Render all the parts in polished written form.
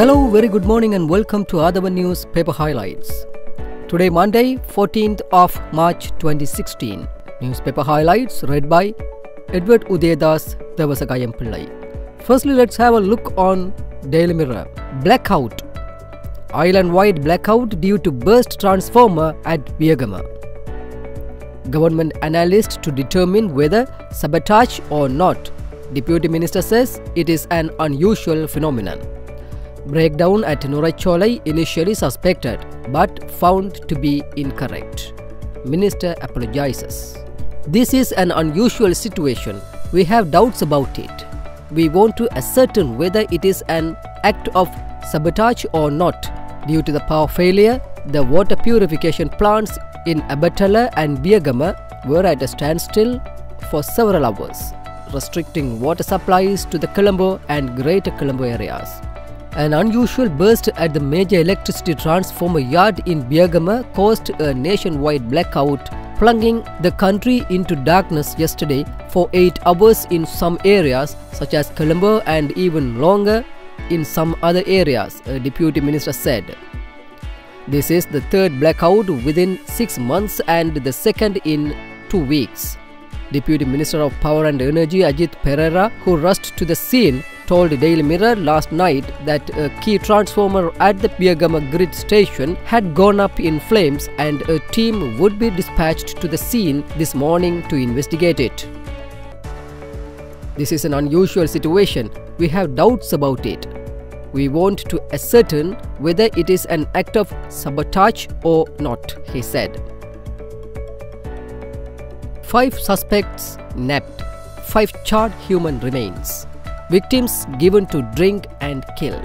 Hello, very good morning and welcome to Athavan News Paper Highlights. Today Monday, 14th of March 2016. Newspaper highlights read by Edward Udedas Devasagayam Pillai. Firstly, let's have a look on Daily Mirror. Blackout. Island-wide blackout due to burst transformer at Viagama. Government analyst to determine whether sabotage or not. Deputy Minister says it is an unusual phenomenon. Breakdown at Nuracholai initially suspected but found to be incorrect. Minister apologizes. This is an unusual situation. We have doubts about it. We want to ascertain whether it is an act of sabotage or not. Due to the power failure, the water purification plants in Abatala and Viagama were at a standstill for several hours, restricting water supplies to the Colombo and Greater Colombo areas. An unusual burst at the major electricity transformer yard in Viagama caused a nationwide blackout, plunging the country into darkness yesterday for 8 hours in some areas such as Colombo and even longer in some other areas, a deputy minister said. This is the third blackout within 6 months and the second in 2 weeks. Deputy Minister of Power and Energy Ajith Pereira, who rushed to the scene, told Daily Mirror last night that a key transformer at the Viagama grid station had gone up in flames and a team would be dispatched to the scene this morning to investigate it. This is an unusual situation. We have doubts about it. We want to ascertain whether it is an act of sabotage or not, he said. 5 suspects nabbed, 5 charred human remains. Victims given to drink and killed.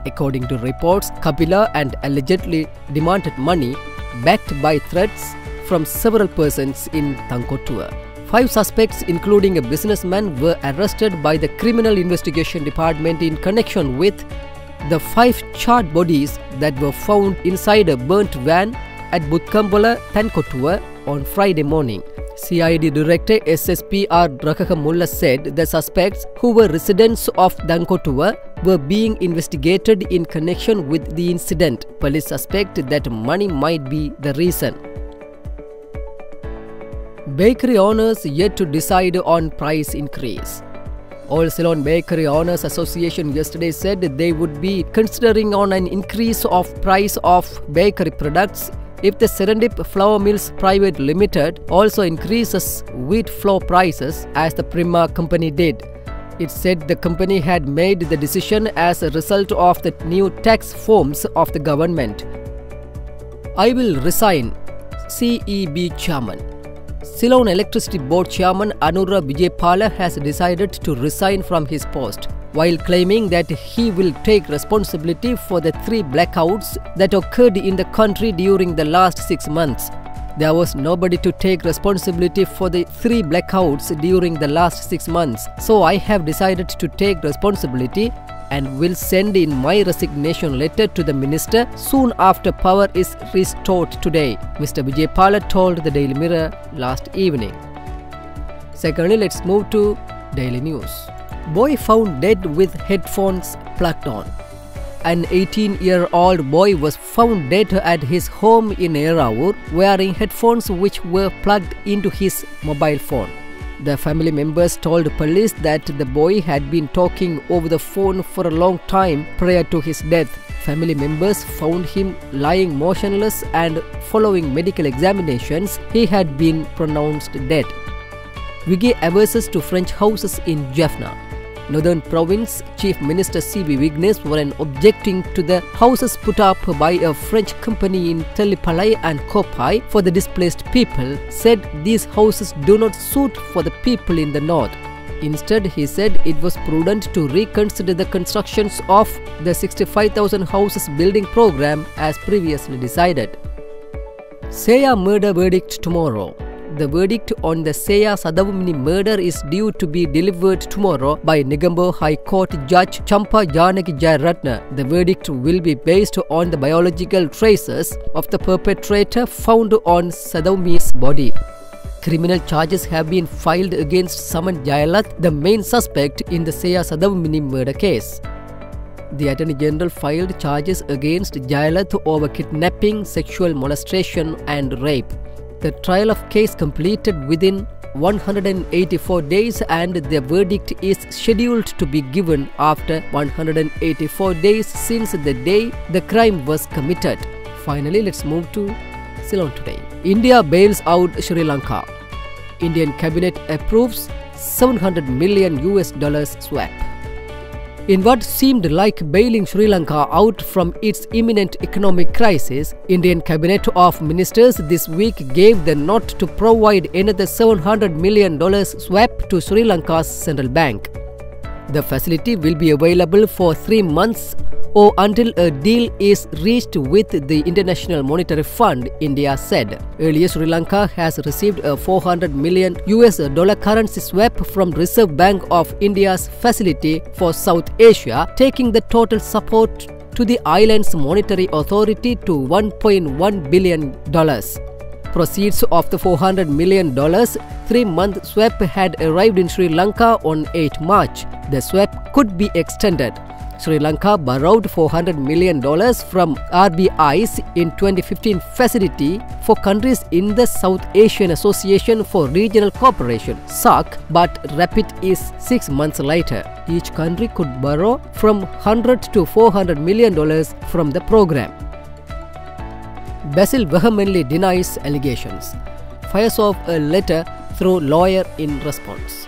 According to reports, Kapila and allegedly demanded money backed by threats from several persons in Thankotua. 5 suspects, including a businessman, were arrested by the Criminal Investigation Department in connection with the 5 charred bodies that were found inside a burnt van at Butkambola, Thankotua on Friday morning. CID Director SSPR Rakakamulla said the suspects, who were residents of Thankotua, were being investigated in connection with the incident. Police suspect that money might be the reason. Bakery owners yet to decide on price increase. All Ceylon Bakery Owners Association yesterday said they would be considering on an increase of price of bakery products if the Serendip Flour Mills Private Limited also increases wheat flour prices as the Prima company did. It said the company had made the decision as a result of the new tax forms of the government. I will resign, CEB Chairman. Ceylon Electricity Board Chairman Anura Vijaypala has decided to resign from his post, while claiming that he will take responsibility for the 3 blackouts that occurred in the country during the last 6 months. There was nobody to take responsibility for the 3 blackouts during the last 6 months, so I have decided to take responsibility and will send in my resignation letter to the minister soon after power is restored today, Mr. Vijaypala told the Daily Mirror last evening. Secondly, let's move to Daily News. Boy found dead with headphones plugged on. An 18-year-old boy was found dead at his home in Eravur wearing headphones which were plugged into his mobile phone. The family members told police that the boy had been talking over the phone for a long time prior to his death. Family members found him lying motionless and following medical examinations, he had been pronounced dead. Vigay averses to French houses in Jaffna. Northern Province Chief Minister C.B. Vigneswaran, objecting to the houses put up by a French company in Tellipalai and Kopai for the displaced people, said these houses do not suit for the people in the north. Instead, he said it was prudent to reconsider the constructions of the 65,000 houses building program as previously decided. Seya murder verdict tomorrow. The verdict on the Seya Sadavumini murder is due to be delivered tomorrow by Negombo High Court Judge Champa Janaki Jayaratna. The verdict will be based on the biological traces of the perpetrator found on Sadavumi's body. Criminal charges have been filed against Saman Jayalath, the main suspect in the Seya Sadavumini murder case. The Attorney General filed charges against Jayalath over kidnapping, sexual molestation and rape. The trial of case completed within 184 days and the verdict is scheduled to be given after 184 days since the day the crime was committed. Finally, let's move to Ceylon today. India bails out Sri Lanka. Indian cabinet approves $700 million swap. In what seemed like bailing Sri Lanka out from its imminent economic crisis, Indian Cabinet of Ministers this week gave the nod to provide another $700 million swap to Sri Lanka's central bank. The facility will be available for 3 months or until a deal is reached with the International Monetary Fund, India said. Earlier, Sri Lanka has received a $400 million currency swap from Reserve Bank of India's facility for South Asia, taking the total support to the island's monetary authority to $1.1 billion. Proceeds of the $400 million 3-month swap had arrived in Sri Lanka on 8 March. The swap could be extended. Sri Lanka borrowed $400 million from RBI's in 2015 facility for countries in the South Asian Association for Regional Cooperation (SAARC), but rapid is 6 months later. Each country could borrow from $100 to $400 million from the program. Basil vehemently denies allegations. Fires off a letter through lawyer in response.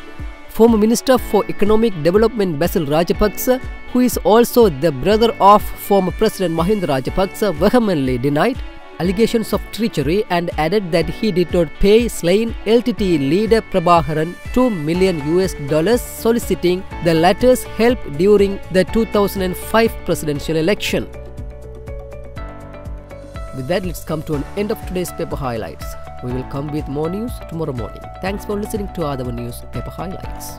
Former Minister for Economic Development Basil Rajapaksa, who is also the brother of former President Mahinda Rajapaksa, vehemently denied allegations of treachery and added that he did not pay slain LTTE leader Prabhaharan $2 million soliciting the latter's help during the 2005 presidential election. With that, let's come to an end of today's paper highlights. We will come with more news tomorrow morning. Thanks for listening to Athavan News Paper Highlights.